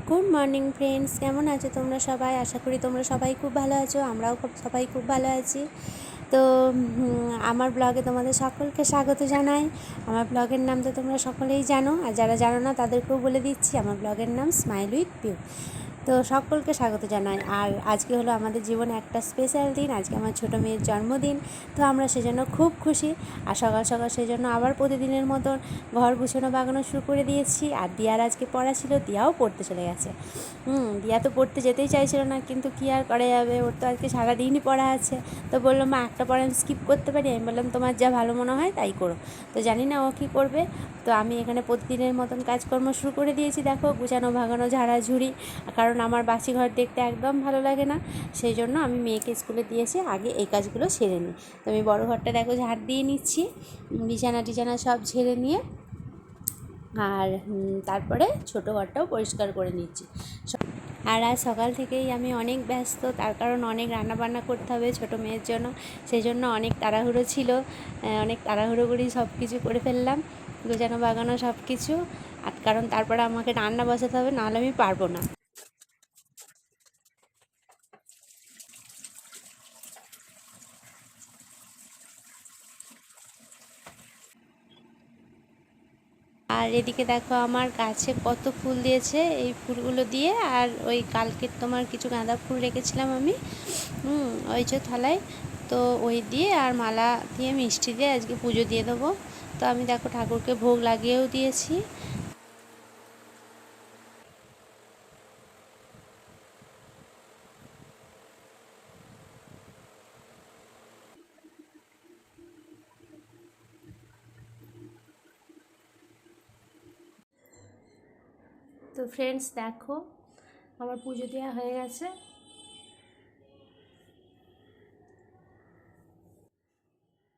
Good morning friends, কেমন আছো তোমরা সবাই? আশা করি তোমরা সবাই খুব ভালো আছো। আমরাও সবাই খুব ভালো আছি। তো আমার ব্লগে তোমাদের সকলকে স্বাগত জানাই। আমার ব্লগের নাম তো তোমরা সকলেই জানো, আর যারা জানো না তাদেরকেও বলে দিচ্ছি, আমার ব্লগের নাম স্মাইল উইথ পিউ। তো সকলকে স্বাগত জানাই। আর আজকে হলো আমাদের জীবনে একটা স্পেশাল দিন, আজকে আমার ছোটো মেয়ের জন্মদিন। তো আমরা সেজন্য খুব খুশি। আর সকাল সকাল সেজন্য আবার প্রতিদিনের মতন ঘর গুছানো বাগানো শুরু করে দিয়েছি। আর দিয়ার আজকে পড়া ছিল, দিয়াও পড়তে চলে গেছে। দিয়া তো পড়তে যেতেই চাইছিল না, কিন্তু কী আর করা যাবে, ওর তো আজকে সারাদিনই পড়া আছে। তো বললো, মা একটা পড়া আমি স্কিপ করতে পারি? আমি বললাম, তোমার যা ভালো মনে হয় তাই করো। তো জানি না ও কী করবে। তো আমি এখানে প্রতিদিনের মতন কাজকর্ম শুরু করে দিয়েছি। দেখো, গুছানো ভাগানো ঝাড়াঝুড়ি, কারণ আমার বাসি ঘর দেখতে একদম ভালো লাগে না। সেই জন্য আমি মেয়েকে স্কুলে দিয়েছি, আগে এই কাজগুলো সেরে নিই। তো আমি বড়ো ঘরটা দেখো ঝাড় দিয়ে নিচ্ছি, বিছানা টিছানা সব ঝেড়ে নিয়ে, আর তারপরে ছোটো ঘরটাও পরিষ্কার করে নিচ্ছি। আর আজ সকাল থেকেই আমি অনেক ব্যস্ত, তার কারণ অনেক রান্নাবান্না করতে হবে ছোটো মেয়ের জন্য। সেই জন্য অনেক তাড়াহুড়ো ছিল, অনেক তাড়াহুড়ো করেই সব কিছু করে ফেললাম, গোছানো বাগানো সব কিছু। আর কারণ তারপরে আমাকে রান্না বসাতে হবে, নাহলে আমি পারবো না। আর এদিকে দেখো আমার গাছে কত ফুল দিয়েছে, এই ফুলগুলো দিয়ে। আর ওই কালকের তোমার কিছু গাঁদা ফুল রেখেছিলাম আমি, ওই যে থালায়, তো ওই দিয়ে আর মালা দিয়ে মিষ্টি দিয়ে আজকে পুজো দিয়ে দেবো। তো আমি দেখো ঠাকুরকে ভোগ লাগিয়েও দিয়েছি। তো ফ্রেন্ডস দেখো, আমার পুজো দেওয়া হয়ে গেছে।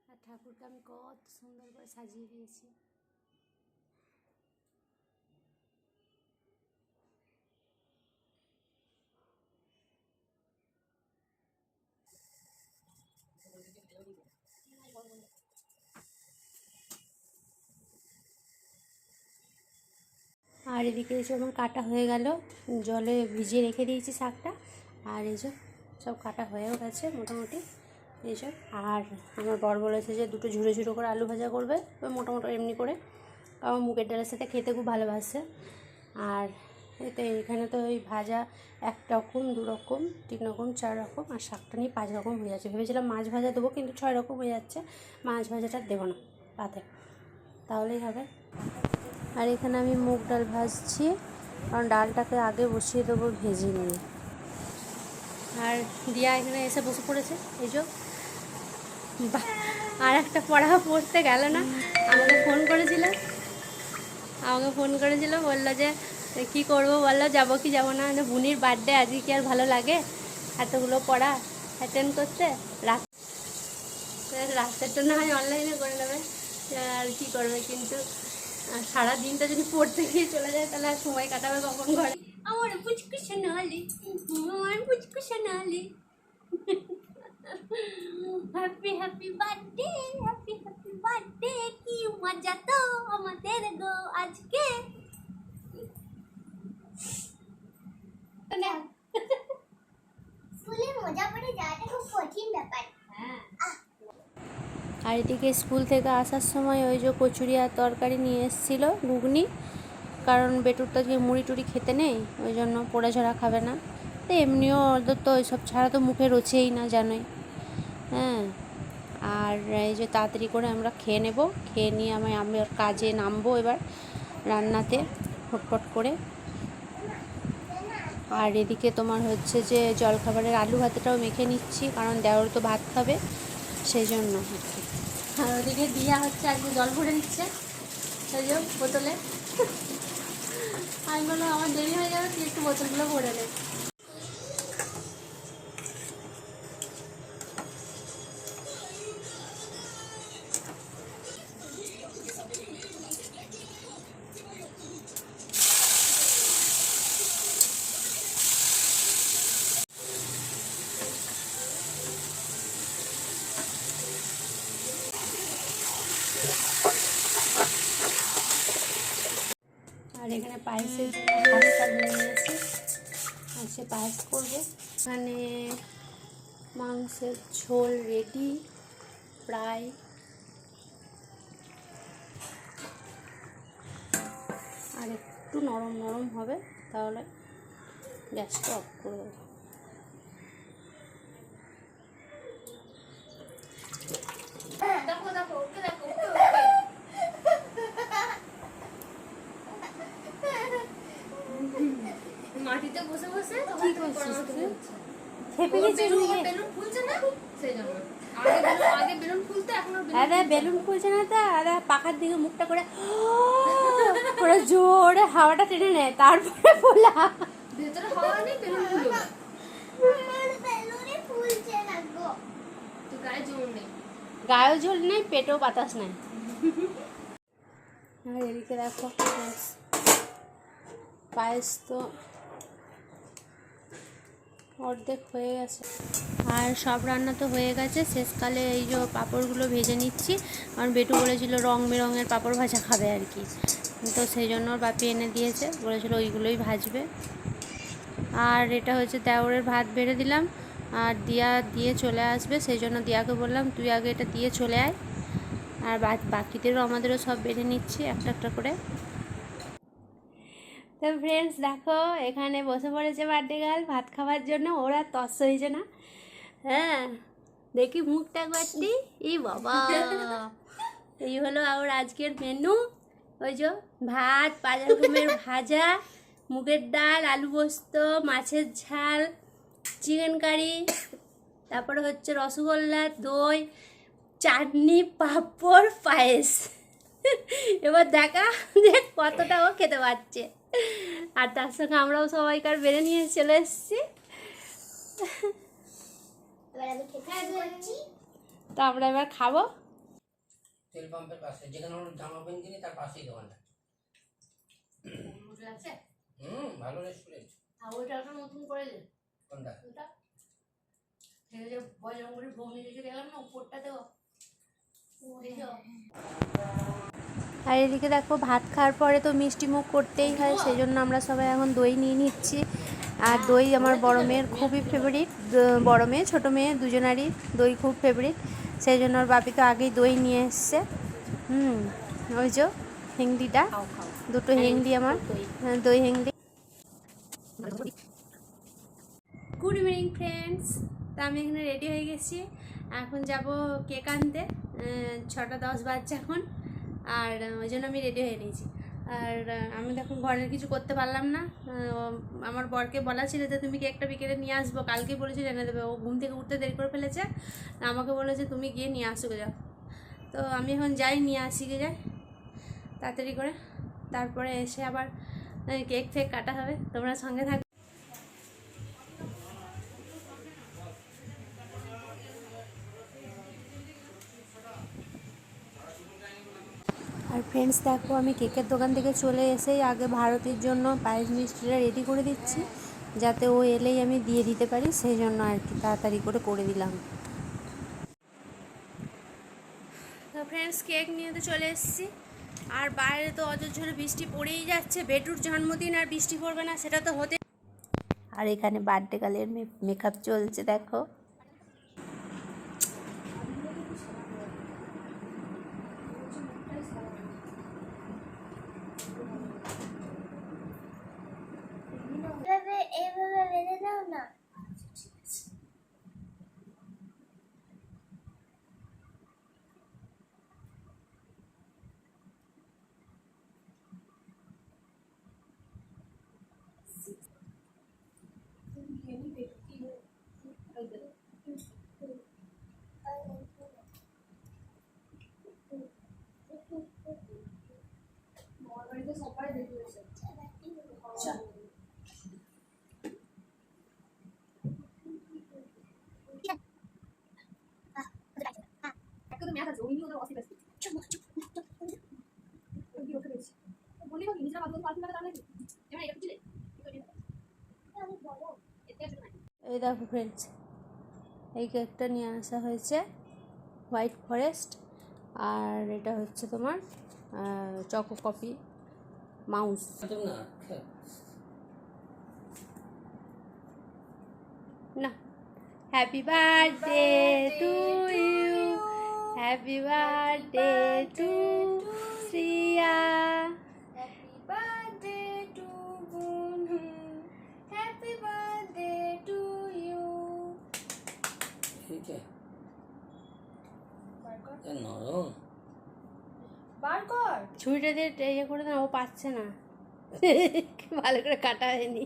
আর ঠাকুরকে আমি কত সুন্দর করে সাজিয়ে দিয়েছি। আর এদিকে এসে আমার কাটা হয়ে গেল, জলে ভিজিয়ে রেখে দিয়েছি শাকটা। আর এই যে সব কাটা হয়েও গেছে মোটামুটি এইসব। আর আমার বর বলেছে যে দুটো ঝুড়ো ঝুড়ো করে আলু ভাজা করবে, ওই মোটামুটি এমনি করে, কারণ মুগের ডালের সাথে খেতে খুব ভালোবাসে। আর এতে এখানে তো ওই ভাজা এক রকম, দু রকম, তিন রকম, চার রকম, আর শাকটা নিয়ে 5 রকম হয়ে যাচ্ছে। ভেবেছিলাম মাছ ভাজা দেবো, কিন্তু 6 রকম হয়ে যাচ্ছে। মাছ ভাজাটা দেবো না পাতে, তাহলেই হবে। আর এখানে আমি মুগ ডাল ভাজছি, কারণ ডালটাকে আগে বসিয়ে দেবো ভেজে নিয়ে। আর দিয়া এখানে এসে বসে পড়েছে, এই যে। আর একটা পড়া পড়তে গেল না, আমাকে ফোন করেছিল, বললো যে কী করবো বললো, যাবো কি যাবো না। বুনির বার্থডে আজকে, কি আর ভালো লাগে এতগুলো পড়া অ্যাটেন্ড করতে? রাস্তাটা না হয় অনলাইনে করে নেবে, আর কী করবে। কিন্তু সারা দিনটা যদি পড়তে গিয়ে চলে যায়, তাহলে আর সময় কাটাবে কখন ঘরে? আমার পুচকু সোনালি, আমার পুচকু Sonali, happy happy birthday, happy happy birthday, কি মজা তো আমাদের গো আজকে। স্কুলে মজা করে যাওয়াটা খুব কঠিন ব্যাপার। আর এদিকে স্কুল থেকে আসার সময় ওই যে কচুরি আর তরকারি নিয়ে এসেছিলো, ঘুগনি, কারণ বেটুর তো আজকে মুড়ি টুড়ি খেতে নেই, ওই জন্য পোড়া ঝাড়া খাবে না। তো এমনিও ওদের তো ওইসব ছাড়া তো মুখে রোচেই না, জানোই। হ্যাঁ, আর এই যে তাড়াতাড়ি করে আমরা খেয়ে নেব, খেয়ে নিয়ে আমি ওর কাজে নামবো এবার, রান্নাতে ফটফট করে। আর এদিকে তোমার হচ্ছে যে জলখাবারের আলু ভাতেটাও মেখে নিচ্ছি, কারণ দেওর তো ভাত খাবে, সেই জন্য আর কি। আর ওদিকে দিয়া হচ্ছে আজকে জল ভরে দিচ্ছে সেই যে বোতলে। আমি বললাম, আমার দেরি হয়ে যাবে, তুই একটু বোতলগুলো ভরে নে। আর আর এখানে পায়েসের জন্য হাত সাজিয়ে নিয়েছি, আর সে পায়েস করবো। এখানে মাংসের ঝোল রেডি প্রায়। আর একটু নরম নরম হবে, তাহলে গ্যাসটা অফ করে দেবো। মাটিতে বসে বসে কি করছিস তুই? খেপে গেছিস? বেলুন ফুলছে না, সেই জন্য। আগে বেলুন ফুলতে, এখন আরে বেলুন ফুলছে না তো, আরে পাখার দিকে মুখটা করে পুরো জোরে হাওয়াটা টেনে নেয়, তারপরে ফোলা। ভেতরে হাওয়া নেই, বেলুন ফুলবে। বেলুনে ফুলছে না গো। তো গায়ে জোর নেই, গায়েও ঝোল নেই, পেটেও বাতাস নাই। আর এদিকে দেখো পায়েস তো অর্ধেক হয়ে গেছে, আর সব রান্না তো হয়ে গেছে। শেষকালে এই যে পাঁপড়গুলো ভেজে নিচ্ছি, কারণ বেটু বলেছিল রং বেরঙের পাঁপড় ভাজা খাবে আর কি, তো সেই জন্য ওর বাপি এনে দিয়েছে, বলেছিল ওইগুলোই ভাজবে। আর এটা হচ্ছে দেওরের ভাত বেড়ে দিলাম, আর দিয়া দিয়ে চলে আসবে, সেই জন্য দিয়াকে বললাম তুই আগে এটা দিয়ে চলে আয়, আর বাকিদেরও আমাদেরও সব বেড়ে নিচ্ছি একটা একটা করে। তো ফ্রেন্ডস দেখো, এখানে বসে পড়েছে বার্থডে গার্ল ভাত খাওয়ার জন্য, ওরা তস হয়েছে না। হ্যাঁ দেখি মুখটা একবারটি, ই বাবা। এই হলো আমার আজকের মেনু। ওই যে ভাত, 5 রকমের ভাজা, মুগের ডাল, আলু পোস্ত, মাছের ঝাল, চিকেন কারি, তারপরে হচ্ছে রসগোল্লা, দই, চাটনি, পাঁপড়, পায়েস। এবার দেখা যে কতটা ও খেতে পারছে। আর তার সঙ্গে আমরাও সবাইকার বেড়ে নিয়ে চলে এসেছি। এবার আমি খেতে শুরু করছি। তো আমরা এবার খাবো। তেল পাম্পের পাশে, যেখানে আমরা জামা প্যান্ট কিনি তার পাশেই দোকানটা। আছে। ভালো রেস্টুরেন্ট। আর ওইটা একটা নতুন করে দে। কোনটা? ওটা এই যে বজরঙ্গলির বমি রেখে দেখলাম না উপরটাতেও। আর এদিকে দেখো ভাত খাওয়ার পরে তো মিষ্টি মুখ করতেই হয়, সেই জন্য আমরা সবাই এখন দই নিয়ে নিচ্ছি। আর দই আমার বড় মেয়ের খুবই ফেভারিট, বড় মেয়ে ছোটো মেয়ে দুজনারই দই খুব ফেভারিট, সেই জন্য ওর বাপি তো আগেই দই নিয়ে এসছে। ওই যে হেংদিটা, দুটো হেংদি আমার, দই হেংদি। গুড ইভিনিং ফ্রেন্ডস, তা আমি এখানে রেডি হয়ে গেছি, এখন যাব কেক আনতে। 6টা 10 বাজছে এখন, আর ওই জন্য আমি রেডি হয়ে নিয়েছি। আর আমি দেখুন ঘরের কিছু করতে পারলাম না, আমার বরকে বলা ছিল যে তুমি কেকটা বিকেলে নিয়ে আসবো, কালকে বলেছিল এনে দেবে, ও ঘুম থেকে উঠতে দেরি করে ফেলেছে, আমাকে বলেছে তুমি গিয়ে নিয়ে আসো যাও। তো আমি এখন যাই, নিয়ে আসি গে যাই তাড়াতাড়ি করে, তারপরে এসে আবার কেক ফেক কাটা হবে, তোমরা সঙ্গে থাকো। আর ফ্রেন্ডস দেখো, আমি কেকের দোকান থেকে চলে এসেই আগে ভারতীর জন্য পায়েস মিষ্টিটা রেডি করে দিচ্ছি, যাতে ও এলেই আমি দিয়ে দিতে পারি, সেই জন্য আর কি তাড়াতাড়ি করে দিলাম। তো ফ্রেন্ডস কেক নিয়ে তো চলে এসেছি, আর বাইরে তো অজস্র বৃষ্টি পড়েই যাচ্ছে, বেটুর জন্মদিন আর বৃষ্টি পড়বে না সেটা তো হতে। আর এখানে বার্থডে গার্লের মেকআপ চলছে দেখো। এভাবে বেঁধে দাও না। এই দেখো ফ্রেন্ডস, এই কেকটা নিয়ে আসা হয়েছে হোয়াইট ফরেস্ট, আর এটা হচ্ছে তোমার চকো কফি, মাউস। না না, happy birthday to you, happy birthday to Shriya, happy birthday to Bunu, happy birthday to you. ঠিক আছে বার কর, নরম বার কর। ছুরিটা দিয়ে ইয়ে করে না, ও পাচ্ছে না। ভালো করে কাটা হয়নি।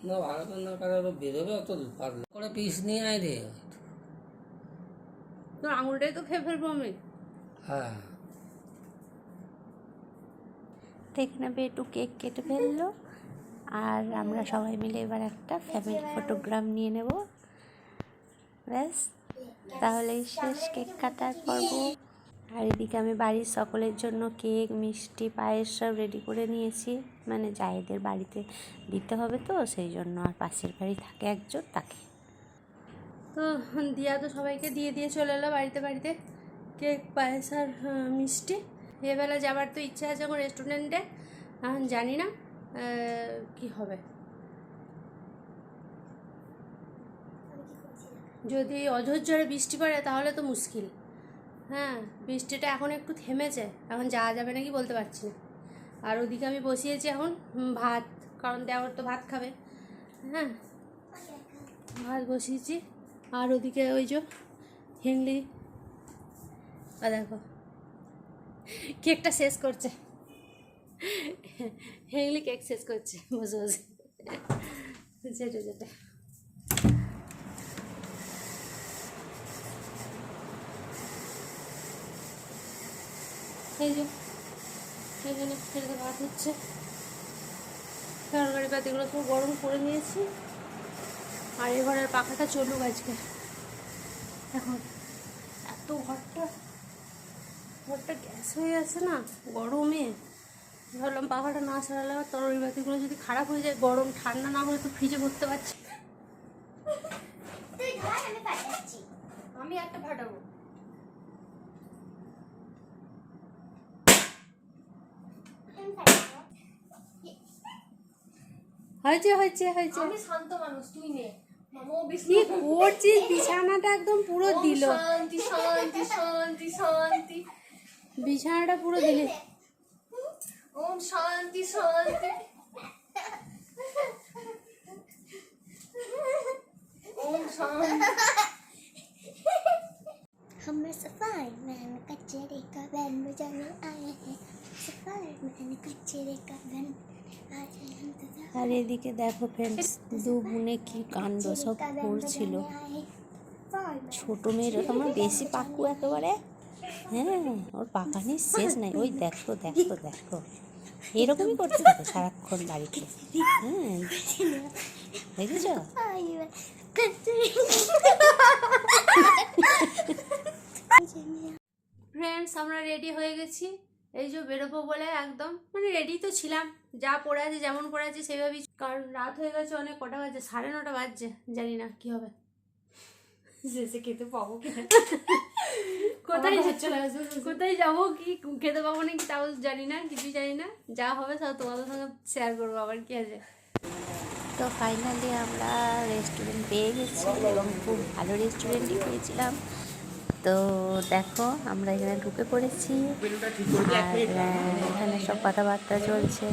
না ভালো করে না কাটা বেরোবে অত পাতলা করে পিস নিয়ে আয় রে। তোর আঙুলটাই তো খেয়ে ফেলবো আমি। হ্যাঁ তো এখানে একটু কেক কেটে ফেললো, আর আমরা সবাই মিলে এবার একটা ফ্যামিলি ফটোগ্রাম নিয়ে নেব। ব্যাস, তাহলেই শেষ কেক কাটার পর্ব। আর এদিকে আমি বাড়ির সকলের জন্য কেক, মিষ্টি, পায়েস সব রেডি করে নিয়েছি, মানে জায়েদের বাড়িতে দিতে হবে তো সেই জন্য। আর পাশের বাড়ি থাকে একজন, তাকে তো দিয়া তো সবাইকে দিয়ে দিয়ে চলে এলো বাড়িতে বাড়িতে কেক, পায়েস আর মিষ্টি। এবেলা যাবার তো ইচ্ছা আছে এখন রেস্টুরেন্টে, এখন জানি না কি হবে। যদি অঝোরঝড়ে বৃষ্টি পড়ে তাহলে তো মুশকিল। হ্যাঁ, বৃষ্টিটা এখন একটু থেমেছে, এখন যাওয়া যাবে নাকি বলতে পারছি না। আর ওদিকে আমি বসিয়েছি এখন ভাত, কারণ দেওয়ার তো ভাত খাবে। হ্যাঁ, ভাত বসিয়েছি। আর ওদিকে ওই যে হিংলি, দেখো কেকটা শেষ করছে, হিংলি কেক শেষ করছে বসে বসে। যেটা যেটা এই যে এখানে ফেলে ভাত হচ্ছে, তরকারি পাতিগুলো সব গরম করে নিয়েছি। আর এই ঘরের পাখাটা চলুক আজকে। এখন এত ঘরটা গ্যাস হয়ে আছে না গরমে, ভাবলাম পাখাটা না সারালে আর তরকারি পাতিগুলো যদি খারাপ হয়ে যায়, গরম ঠান্ডা না হলে তো ফ্রিজে করতে পারছি। তুই ধর, আমি ফাটাচ্ছি। আমি একটা ফাটাবো। আমি ফাটাবো। হয়েছে হয়েছে হয়েছে। আমি শান্ত মানুষ, তুই নে। মামা কি বিষ্ণু করছিস? বিছানাটা একদম পুরো দিল, শান্তি শান্তি শান্তি শান্তি, বিছানাটা পুরো দিলে। ওম শান্তি শান্তি, ओम शांति। हमें सफाई मैन कचरे का बैन बजाने आए हैं, सफाई मैन कचरे का बैन आए हैं। আর এদিকে দেখো ফ্রেন্ডস, দু বোনে কি কাণ্ড সব করছিল। ছোট মেয়েরা তোমার বেশি পাকু একেবারে। হ্যাঁ, ওর পাকানির শেষ নাই। ওই দেখো দেখো দেখো, এরকমই করতে থাকে সারাক্ষণ বাড়িতে। হ্যাঁ, দেখেছ? ফ্রেন্ডস, আমরা রেডি হয়ে গেছি, এই যে বেরোবো বলে একদম, মানে রেডি তো ছিলাম, যা পড়ে আছে যেমন পড়ে আছে সেভাবেই। কারণ রাত হয়ে গেছে অনেক, কটা বাজে? 9:30 বাজছে, জানি না কি হবে, শেষে খেতে পাবো কিনা। কোথায় যাবো, কি খেতে পাবো নাকি তাও জানি না, কিছুই জানি না। যা হবে সব তোমাদের সঙ্গে শেয়ার করবো, আবার কি আছে। তো ফাইনালি আমরা রেস্টুরেন্ট পেয়ে গেছি, এবং খুব ভালো রেস্টুরেন্টই পেয়েছিলাম। তো দেখো আমরা এখানে ঢুকে পড়েছি, আর এখানে সব কথাবার্তা চলছে,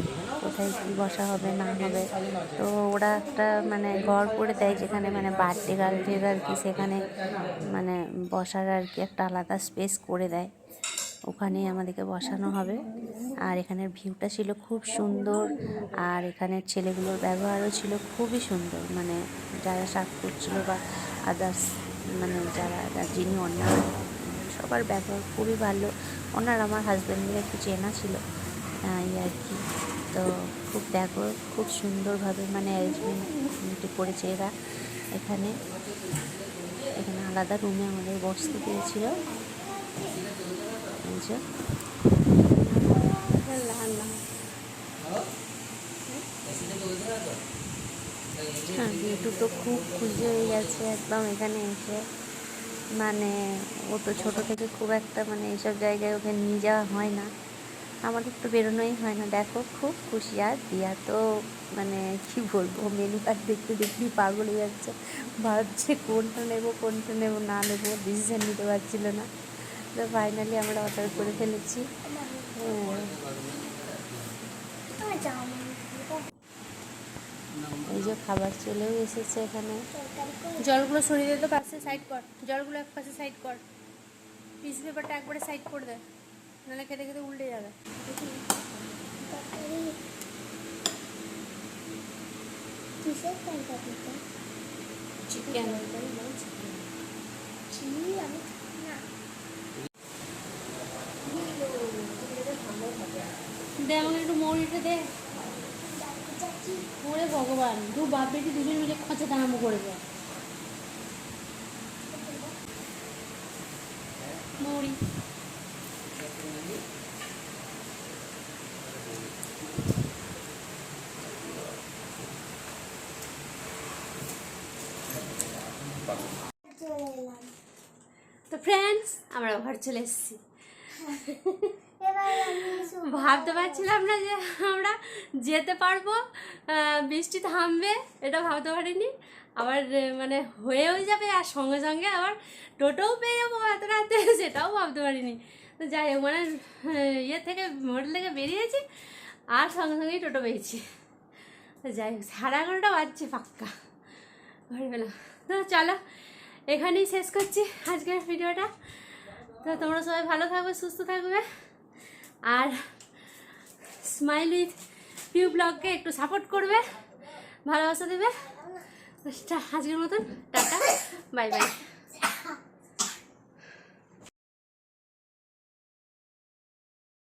কোথায় কী বসা হবে না হবে। তো ওরা একটা মানে ঘর করে দেয়, যেখানে মানে বার্থডে গার্লদের আর কি, সেখানে মানে বসার আর কি একটা আলাদা স্পেস করে দেয়, ওখানেই আমাদেরকে বসানো হবে। আর এখানের ভিউটা ছিল খুব সুন্দর, আর এখানের ছেলেগুলোর ব্যবহারও ছিল খুবই সুন্দর, মানে যারা সার্ভ করছিল বা আদার্স, মানে যারা যিনি ওনার, সবার ব্যবহার খুবই ভালো। ওনার আমার হাজব্যান্ডের একটু চেনা ছিল এই আর কি। তো খুব দেখো খুব সুন্দরভাবে মানে অ্যারেঞ্জমেন্ট করেছে এরা। এখানে আলাদা রুমে আমাদের বসতে দিয়েছিল। হ্যাঁ, বিটু তো খুব খুশি হয়ে গেছে একদম এখানে এসে, মানে ও তো ছোটো থেকে খুব একটা মানে এইসব জায়গায় ওকে নিয়ে যাওয়া হয় না, আমাদের তো বেরোনোই হয় না। দেখো খুব খুশি, আর দিয়া তো মানে কি বলবো, মেনু কার্ড দেখতে দেখতেই পাগল হয়ে যাচ্ছে, ভাবছে কোনটা নেবো না নেবো, ডিসিশন নিতে পারছিল না। তো ফাইনালি আমরা অর্ডার করে ফেলেছি। আমার চাউমিন এই যে খাবার চলেও এসেছে এখানে। তরকারি করে জলগুলো সরিয়ে দে তো, পাশে সাইড কর, জলগুলো এক পাশে সাইড কর, টিস্যু পেপারটা একবারে সাইড করে দে, নাহলে খেতে খেতে উল্টে যাবে। তরকারি কিসের তরকারিটা? চিকেন চিলি আমি না দে, আমাকে একটু মৌরিটা দে। চাচি ওরে ভগবান, দু বাপ বেটি দুজন মিলে খোঁচা দাঁড়ামো করে যায়। মৌরি চলে এলাম। তো ফ্রেন্ডস, আমরা ঘর চলে এসেছি। এবার আমি ভাবতে পারছিলাম না যে আমরা যেতে পারবো, বৃষ্টি থামবে, এটা ভাবতে পারিনি। আবার মানে হয়েও যাবে, আর সঙ্গে সঙ্গে আবার টোটোও পেয়ে যাবো এত রাতে, সেটাও ভাবতে পারিনি। তো যাই হোক, মানে ইয়ে থেকে, হোটেল থেকে বেরিয়েছি আর সঙ্গে সঙ্গেই টোটো পেয়েছি। তো যাই হোক, 11:30 বাজছে পাক্কা ঘরে পেলাম। তো চলো, এখানেই শেষ করছি আজকের ভিডিওটা। তো তোমরা সবাই ভালো থাকবে, সুস্থ থাকবে, আর স্মাইল উইথ পিউ ব্লগকে একটু সাপোর্ট করবে, ভালোবাসা দেবে। আজকের মতন টাটা, বাই বাই।